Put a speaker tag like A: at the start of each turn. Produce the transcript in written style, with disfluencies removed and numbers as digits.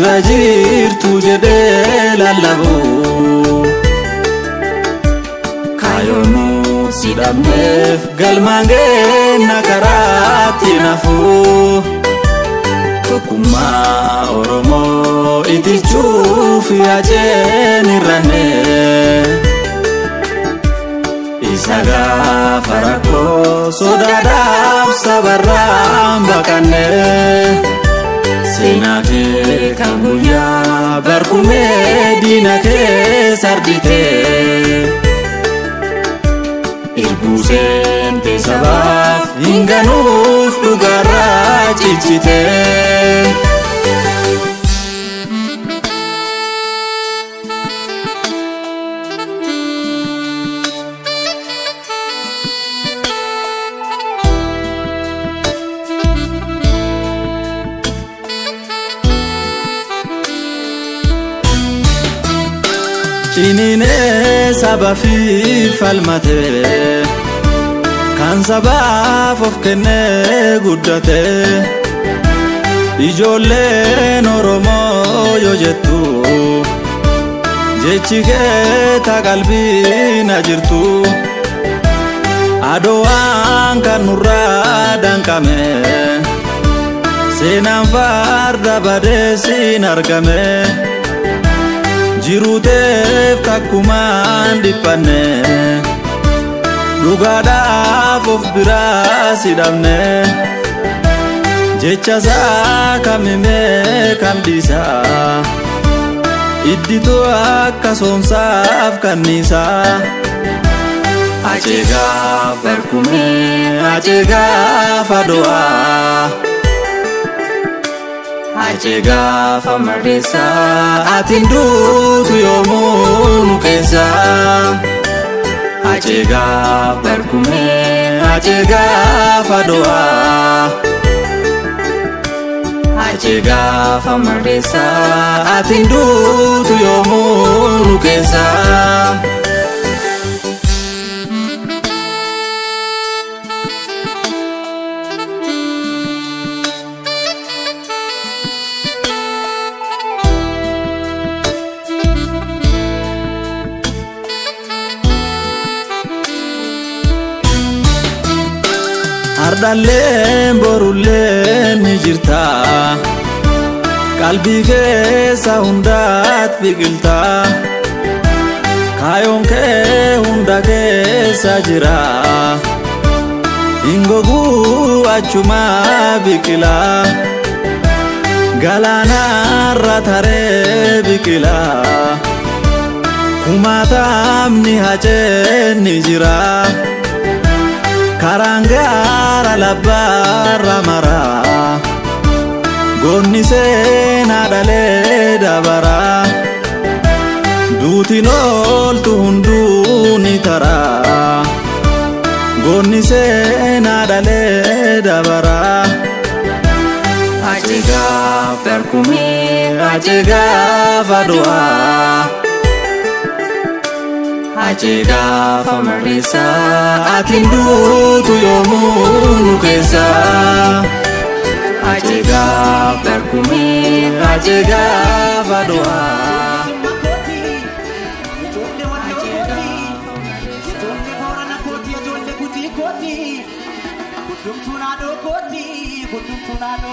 A: sirajir tu jede lalabu kayonu sidamnef galmange nakarati nafu kokuma oromo itichufi ajeni rane isaga farako sodadab sabaram bakane senake kanguya barkume dinake sardite irbusen te sabaf inganuf dugara cichite Cinine sabafi falmate kan sabaf of kenne guddate ijoolleen Oromoo yoo jettu jechi kee ta qalbii na jirtu adowaan kan nurraa danqame seenaan farda badeessiin argame jiruteef takkumaan dhiphanne dhugaadhaaf of biraa sidhamne jechasaa kamimee kam dhiisaa iddituu akka soomsaaf kanniisaa acheegaaf barkumee acheegaaf ado'aa acheegaaf amarreessa atiin duutu yoomuu nu keessa acheegaaf barkumee acheegaaf ado'aa acheegaaf amarreessa atiin duutu yoomuu nu keessa. Ardalleen borulleen ni jirta qalbii keessa hundaat biqilta kaayoon kee hunda keessa jira hingoguu achuma biqila galaanarra taree biqila kumaatamni haceen ni jira karangara labbarra mara gonni seena dhalee dabara duutiin ooltu hunduu ni tara gonni seena dhalee dabara acheegaaf barkumee acheegaaf ado'aa acheegaaf amarreessa atiin duutu yoomuu nu keessa acheegaaf barkumee acheegaaf ado'aa.
B: Kudum tunado